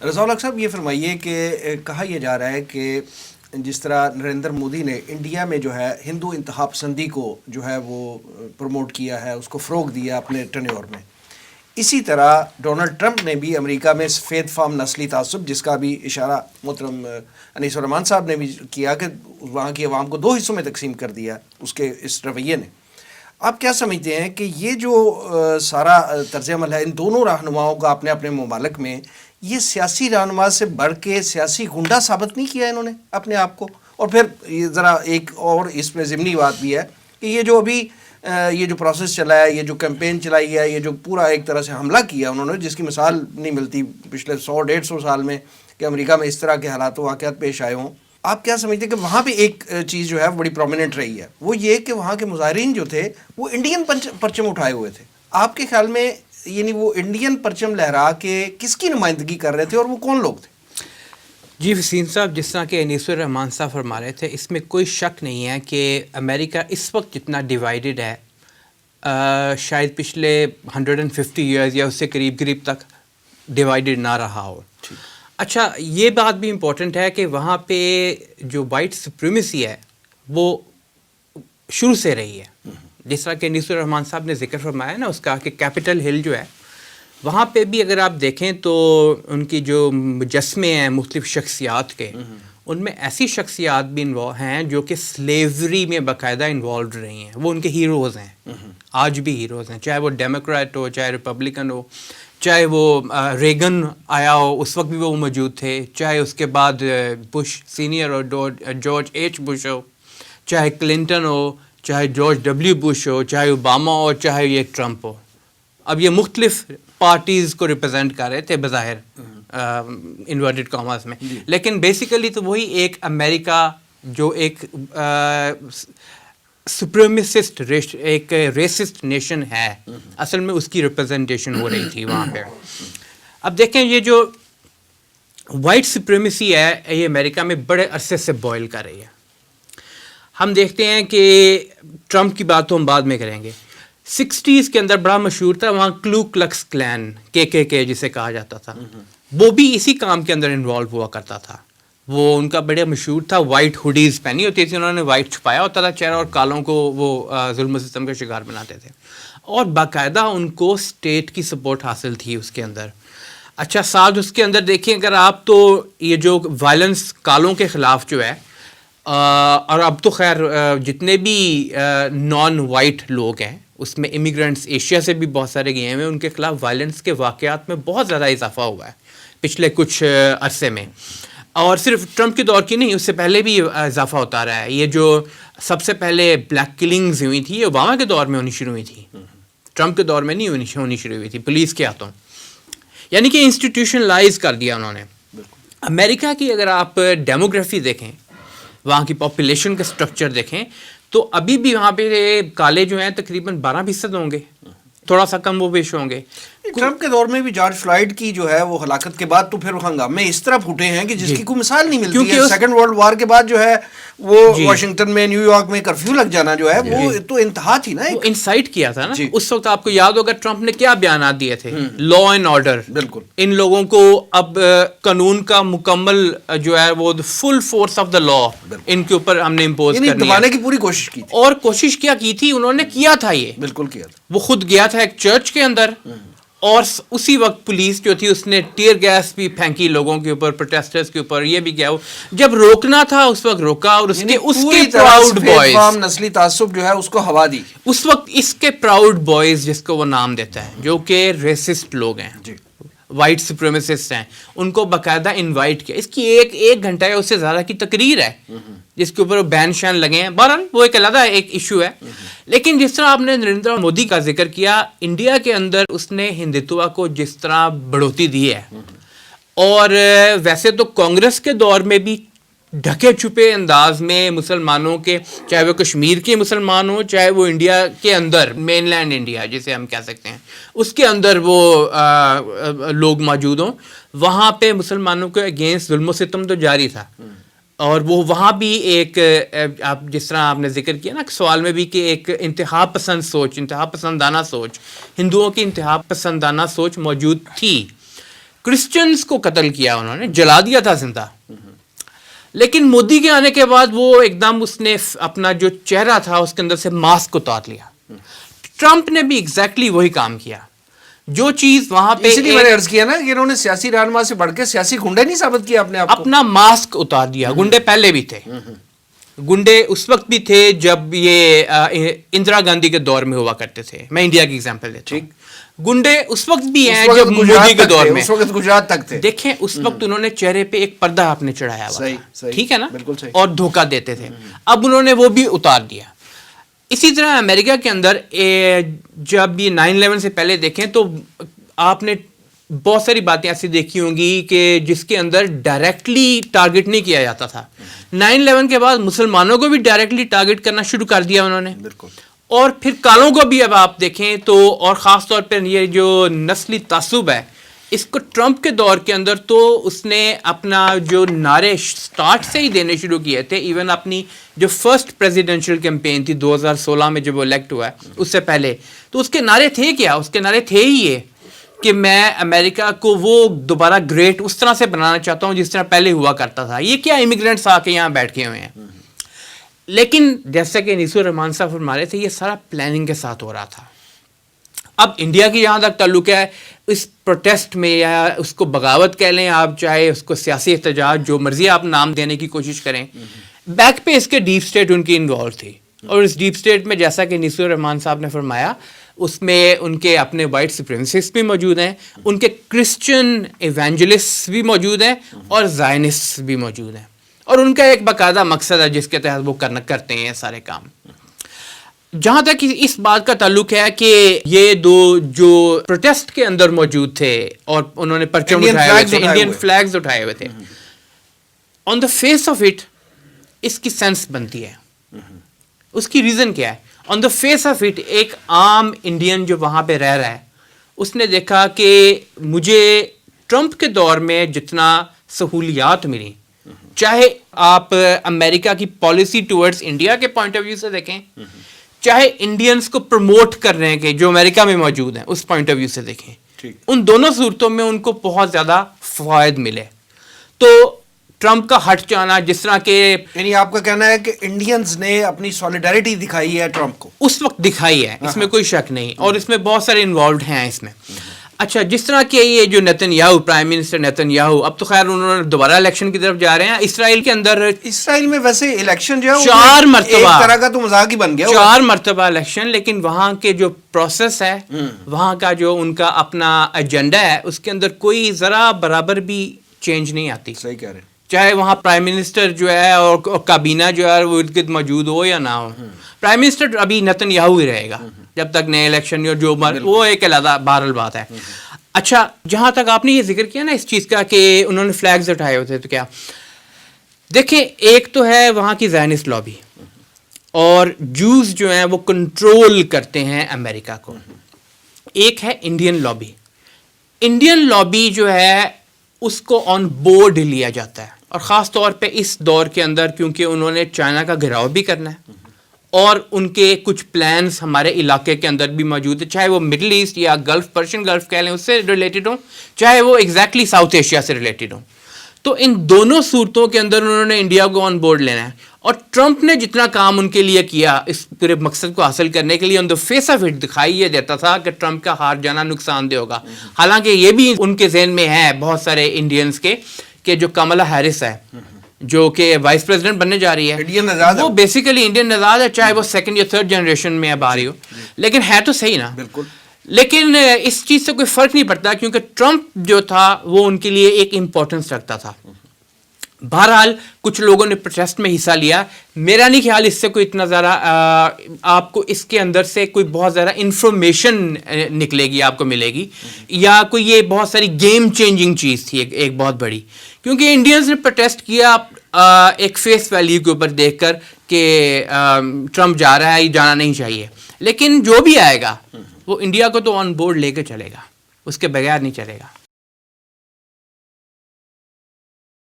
رضا الحق صاحب یہ فرمائیے کہ کہا یہ جا رہا ہے کہ جس طرح نریندر مودی نے انڈیا میں جو ہے ہندو انتہا پسندی کو جو ہے وہ پروموٹ کیا ہے، اس کو فروغ دیا اپنے ٹینیور میں، اسی طرح ڈونلڈ ٹرمپ نے بھی امریکہ میں سفید فام نسلی تعصب، جس کا بھی اشارہ محترم انیس الرحمان صاحب نے بھی کیا کہ وہاں کی عوام کو 2 حصوں میں تقسیم کر دیا اس کے اس رویے نے. آپ کیا سمجھتے ہیں کہ یہ جو سارا طرز عمل ہے ان دونوں رہنماؤں کا اپنے اپنے ممالک میں، یہ سیاسی رہنما سے بڑھ کے سیاسی گنڈا ثابت نہیں کیا انہوں نے اپنے آپ کو؟ اور پھر یہ ذرا ایک اور اس میں ضمنی بات بھی ہے کہ یہ جو ابھی یہ جو پروسیس چلا ہے، یہ جو کیمپین چلائی ہے، یہ جو پورا ایک طرح سے حملہ کیا انہوں نے، جس کی مثال نہیں ملتی پچھلے 100-150 سال میں کہ امریکہ میں اس طرح کے حالات و واقعات پیش آئے ہوں. آپ کیا سمجھتے ہیں کہ وہاں پہ ایک چیز جو ہے بڑی پرومیننٹ رہی ہے، وہ یہ کہ وہاں کے مظاہرین جو تھے وہ انڈین پرچم اٹھائے ہوئے تھے. آپ کے خیال میں یعنی وہ انڈین پرچم لہرا کے کس کی نمائندگی کر رہے تھے اور وہ کون لوگ تھے؟ جی وسیم صاحب، جس طرح کہ انیس الرحمان صاحب فرما رہے تھے، اس میں کوئی شک نہیں ہے کہ امریکہ اس وقت جتنا ڈیوائیڈڈ ہے شاید پچھلے 150 ایئرز یا اس سے قریب تک ڈیوائیڈڈ نہ رہا ہو. اچھا، یہ بات بھی امپورٹنٹ ہے کہ وہاں پہ جو وائٹ سپریمیسی ہے وہ شروع سے رہی ہے. جس طرح کہ انیس الرحمان صاحب نے ذکر فرمایا نا اس کا کہ کیپٹل ہل جو ہے وہاں پہ بھی اگر آپ دیکھیں تو ان کی جو مجسمے ہیں مختلف شخصیات کے، ان میں ایسی شخصیات بھی ہیں جو کہ سلیوری میں باقاعدہ انوالوڈ رہی ہیں. وہ ان کے ہیروز ہیں، آج بھی ہیروز ہیں، چاہے وہ ڈیموکریٹ ہو، چاہے ریپبلکن ہو، چاہے وہ ریگن آیا ہو اس وقت بھی وہ موجود تھے، چاہے اس کے بعد بش سینئر ہو، جارج ایچ بش ہو، چاہے کلنٹن ہو، چاہے جارج ڈبلیو بش ہو، چاہے اوباما ہو، چاہے یہ ٹرمپ ہو. اب یہ مختلف پارٹیز کو ریپرزینٹ کر رہے تھے بظاہر انورٹڈ کاماز میں، لیکن بیسیکلی تو وہی ایک امریکہ جو ایک سپریمیسسٹ ایک ریسسٹ نیشن ہے، اصل میں اس کی ریپرزنٹیشن ہو رہی تھی وہاں پہ. اب دیکھیں یہ جو وائٹ سپریمیسی ہے یہ امریکہ میں بڑے عرصے سے بوائل کر رہی ہے. ہم دیکھتے ہیں کہ ٹرمپ کی بات تو ہم بعد میں کریں گے. 60s کے اندر بڑا مشہور تھا وہاں کلو کلکس کلین کے جسے کہا جاتا تھا، وہ بھی اسی کام کے اندر انوالو ہوا کرتا تھا. وہ ان کا بڑا مشہور تھا، وائٹ ہوڈیز پہنی ہوتی تھی، انہوں نے وائٹ چھپایا ہوتا تھا چہرہ اور کالوں کو وہ ظلم و ستم کا شکار بناتے تھے، اور باقاعدہ ان کو اسٹیٹ کی سپورٹ حاصل تھی اس کے اندر. اچھا ساتھ اس کے اندر دیکھیں اگر آپ تو یہ جو وائلنس کالوں کے خلاف جو ہے، اور اب تو خیر جتنے بھی نان وائٹ لوگ ہیں اس میں امیگرینٹس ایشیا سے بھی بہت سارے گئے ہوئے ہیں، ان کے خلاف وائلنس کے واقعات میں بہت زیادہ اضافہ ہوا ہے پچھلے کچھ عرصے میں. اور صرف ٹرمپ کے دور کی نہیں، اس سے پہلے بھی اضافہ ہوتا رہا ہے. یہ جو سب سے پہلے بلیک کلنگز ہوئی تھی یہ اوباما کے دور میں ہونی شروع ہوئی تھی، ٹرمپ کے دور میں نہیں ہونی شروع ہوئی تھی پولیس کے ہاتھوں. یعنی کہ انسٹیٹیوشنلائز کر دیا انہوں نے. امریکہ کی اگر آپ ڈیموگرافی دیکھیں، وہاں کی پاپولیشن کا سٹرکچر دیکھیں تو ابھی بھی وہاں پہ کالے جو ہیں تقریباً 12% ہوں گے، تھوڑا سا کم وہ بیش ہوں گے. ٹرمپ کے دور میں بھی جارج فلائیڈ کی جو ہے وہ ہلاکت کے بعد تو پھر ہنگامے اس طرح پھوٹے ہیں کہ جس کی کوئی مثال نہیں ملتی ہے. سیکنڈ ورلڈ وار کے بعد جو ہے وہ واشنگٹن میں، نیو یارک میں کرفیو لگ جانا جو ہے وہ تو انتہا تھی نا. انسائٹ کیا تھا نا اس وقت. آپ کو یاد ہوگا ٹرمپ نے کیا بیانات دیے تھے، لا اینڈ آرڈر. بالکل ان لوگوں کو اب قانون کا مکمل جو ہے وہ فل فورس آف دا لا ان کے اوپر ہم نے امپوز کرنے کی پوری کوشش کی تھی. اور کوشش کیا کی تھی انہوں نے، کیا تھا یہ بالکل کیا تھا. وہ خود گیا تھا ایک چرچ کے اندر، اور اسی وقت پولیس جو تھی اس نے ٹیئر گیس بھی پھینکی لوگوں کے اوپر، پروٹیسٹرز کے اوپر. یہ بھی کیا ہو جب روکنا تھا اس وقت روکا، اور اس کے پراؤڈ بوائز نسلی تعصب جو ہے اس کو ہوا دی. اس وقت اس کے پراؤڈ بوائز جس کو وہ نام دیتا ہے، جو کہ ریسسٹ لوگ ہیں، وائٹ سپریمیسسٹ ہیں، ان کو باقاعدہ انوائٹ کیا. اس کی ایک گھنٹہ یا اس سے زیادہ کی تقریر ہے جس کے اوپر بین شین لگے ہیں. بہرحال وہ ایک علیحدہ ایک ایشو ہے. لیکن جس طرح آپ نے نریندر مودی کا ذکر کیا، انڈیا کے اندر اس نے ہندوتوا کو جس طرح بڑھوتی دی ہے، اور ویسے تو کانگریس کے دور میں بھی ڈھکے چھپے انداز میں مسلمانوں کے، چاہے وہ کشمیر کے مسلمان ہوں، چاہے وہ انڈیا کے اندر مین لینڈ انڈیا جسے ہم کہہ سکتے ہیں اس کے اندر وہ لوگ موجود ہوں، وہاں پہ مسلمانوں کے اگینسٹ ظلم و ستم تو جاری تھا. اور وہ وہاں بھی ایک آپ جس طرح آپ نے ذکر کیا نا سوال میں بھی کہ ایک انتہا پسند سوچ، انتہا پسندانہ سوچ، ہندوؤں کی انتہا پسندانہ سوچ موجود تھی. کرسچنز کو قتل کیا انہوں نے, جلا دیا تھا زندہ. لیکن مودی کے آنے کے بعد وہ ایک دم اس نے اپنا جو چہرہ تھا اس کے اندر سے ماسک اتار لیا. ٹرمپ نے بھی ایگزیکٹلی وہی کام کیا. جو چیز وہاں پہ, اس لیے میں نے عرض کیا نا کہ انہوں نے سیاسی رہنما سے بڑھ کے سیاسی گنڈے نہیں ثابت کیا اپنے آپ کو, اپنا ماسک اتار دیا. گنڈے پہلے بھی تھے, گنڈے اس وقت بھی تھے جب یہ اندرا گاندھی کے دور میں ہوا کرتے تھے. میں انڈیا کی ایگزامپل دیتا ہوں. گنڈے اس وقت بھی ہیں جب مودی کے دور میں, اس وقت گجرات تک تھے. دیکھیں اس وقت انہوں نے چہرے پہ ایک پردہ آپ نے چڑھایا ہوا تھا, ٹھیک ہے نا, بالکل صحیح, اور دھوکہ دیتے تھے. اب انہوں نے وہ بھی اتار دیا. اسی طرح امریکہ کے اندر جب یہ 9/11 سے پہلے دیکھیں تو آپ نے بہت ساری باتیں ایسی دیکھی ہوں گی کہ جس کے اندر ڈائریکٹلی ٹارگٹ نہیں کیا جاتا تھا. 9/11 کے بعد مسلمانوں کو بھی ڈائریکٹلی ٹارگٹ کرنا شروع کر دیا انہوں نے, بالکل, اور پھر کالوں کو بھی. اب آپ دیکھیں تو, اور خاص طور پر یہ جو نسلی تعصب ہے اس کو ٹرمپ کے دور کے اندر تو اس نے اپنا جو نعرے سٹارٹ سے ہی دینے شروع کیے تھے. ایون اپنی جو فرسٹ پریزیڈینشیل کیمپین تھی 2016 میں جب وہ الیکٹ ہوا ہے اس سے پہلے, تو اس کے نعرے تھے کیا؟ اس کے نعرے تھے ہی یہ کہ میں امریکہ کو وہ دوبارہ گریٹ اس طرح سے بنانا چاہتا ہوں جس طرح پہلے ہوا کرتا تھا. یہ کیا امیگرینٹس آ کے یہاں بیٹھے ہوئے ہیں. لیکن جیسا کہ نیسو الرحمان صاحب فرما رہے تھے, یہ سارا پلاننگ کے ساتھ ہو رہا تھا. اب انڈیا کی جہاں تک تعلق ہے, اس پروٹیسٹ میں یا اس کو بغاوت کہہ لیں آپ, چاہے اس کو سیاسی احتجاج, جو مرضی آپ نام دینے کی کوشش کریں, بیک پہ اس کے ڈیپ اسٹیٹ ان کی انوالو تھی. اور اس ڈیپ اسٹیٹ میں جیسا کہ نیسو الرحمان صاحب نے فرمایا, اس میں ان کے اپنے وائٹ سپریمیسسٹ بھی موجود ہیں, ان کے کرسچن ایونجلسٹ بھی موجود ہیں, اور زائنسٹ بھی موجود ہیں. اور ان کا ایک باقاعدہ مقصد ہے جس کے تحت وہ کرتے ہیں سارے کام. جہاں تک اس بات کا تعلق ہے کہ یہ دو جو پروٹیسٹ کے اندر موجود تھے اور انہوں نے پرچم اٹھائے ہوئے تھے, انڈین فلیگز اٹھائے ہوئے تھے, آن دا فیس آف اٹ اس کی سینس بنتی ہے. اس کی ریزن کیا ہے؟ آن دا فیس آف اٹ ایک عام انڈین جو وہاں پہ رہ رہا ہے, اس نے دیکھا کہ مجھے ٹرمپ کے دور میں جتنا سہولیات ملی, چاہے آپ امریکہ کی پالیسی ٹورڈز انڈیا کے پوائنٹ آف ویو سے دیکھیں, چاہے انڈینز کو پروموٹ کر رہے ہیں کہ جو امریکہ میں موجود ہیں اس پوائنٹ آف ویو سے دیکھیں, ان دونوں صورتوں میں ان کو بہت زیادہ فوائد ملے. تو ٹرمپ کا ہٹ جانا, جس طرح کہ یعنی آپ کا کہنا ہے کہ انڈینز نے اپنی سولیڈیرٹی دکھائی ہے ٹرمپ کو, اس وقت دکھائی ہے, اس میں کوئی شک نہیں, اور اس میں بہت سارے انوالوڈ ہیں اس میں. اچھا, جس طرح کہ یہ جو Nitin Yahoo, prime minister Nitin Yahoo, اب تو خیر انہوں نے دوبارہ الیکشن کی طرف جا رہے ہیں. اسرائیل کے اندر, اسرائیل میں ویسے الیکشن جو ہے 4 مرتبہ ایک طرح کا تو مذاق ہی بن گیا, 4 مرتبہ الیکشن, لیکن وہاں کے جو پروسیس ہے, وہاں کا جو ان کا اپنا ایجنڈا ہے, اس کے اندر کوئی ذرا برابر بھی چینج نہیں آتی. صحیح کہہ رہے ہیں. چاہے وہاں پرائم منسٹر جو ہے اور کابینہ جو ہے وہ ارد گرد موجود ہو یا نہ ہو, پرائم منسٹر ابھی نیتن یاہو ہی رہے گا جب تک نئے الیکشن اور جو وہ ایک علیحدہ بہرحال بات ہے. اچھا, جہاں تک آپ نے یہ ذکر کیا نا اس چیز کا کہ انہوں نے فلیگز اٹھائے ہوتے, تو کیا دیکھیں, ایک تو ہے وہاں کی زائنسٹ لابی, اور جوز جو ہیں وہ کنٹرول کرتے ہیں امریکہ کو. ایک ہے انڈین لابی. انڈین لابی جو ہے اس کو آن بورڈ لیا جاتا ہے, اور خاص طور پہ اس دور کے اندر کیونکہ انہوں نے چائنا کا گھیراؤ بھی کرنا ہے, اور ان کے کچھ پلانز ہمارے علاقے کے اندر بھی موجود ہے, چاہے وہ مڈل ایسٹ یا گلف, پرشین گلف کہہ لیں, اس سے ریلیٹڈ ہوں, چاہے وہ ایگزیکٹلی ساؤتھ ایشیا سے ریلیٹڈ ہوں. تو ان دونوں صورتوں کے اندر انہوں نے انڈیا کو آن بورڈ لینا ہے. اور ٹرمپ نے جتنا کام ان کے لیے کیا اس پورے مقصد کو حاصل کرنے کے لیے, آن دا فیس آف اٹ دکھائی یہ دیتا تھا کہ ٹرمپ کا ہار جانا نقصان دہ ہوگا. حالانکہ یہ بھی ان کے ذہن میں ہے بہت سارے انڈینز کے کہ جو کملا ہیرس ہے جو کہ وائس پریزیڈنٹ بننے جا رہی ہے, وہ بیسیکلی انڈین نژاد ہے, چاہے وہ 2nd یا 3rd جنریشن میں اب آ رہی ہو, لیکن ہے تو صحیح نا. بالکل. لیکن اس چیز سے کوئی فرق نہیں پڑتا کیونکہ ٹرمپ جو تھا وہ ان کے لیے ایک امپورٹنس رکھتا تھا. بہرحال کچھ لوگوں نے پروٹیسٹ میں حصہ لیا. میرا نہیں خیال اس سے کوئی اتنا زیادہ آپ کو اس کے اندر سے کوئی بہت زیادہ انفارمیشن نکلے گی, آپ کو ملے گی, یا کوئی یہ بہت ساری گیم چینجنگ چیز تھی ایک بہت بڑی, کیونکہ انڈینز نے پروٹیسٹ کیا ایک فیس ویلیو کے اوپر دیکھ کر کہ ٹرمپ جا رہا ہے, یہ جانا نہیں چاہیے. لیکن جو بھی آئے گا وہ انڈیا کو تو آن بورڈ لے کے چلے گا, اس کے بغیر نہیں چلے گا.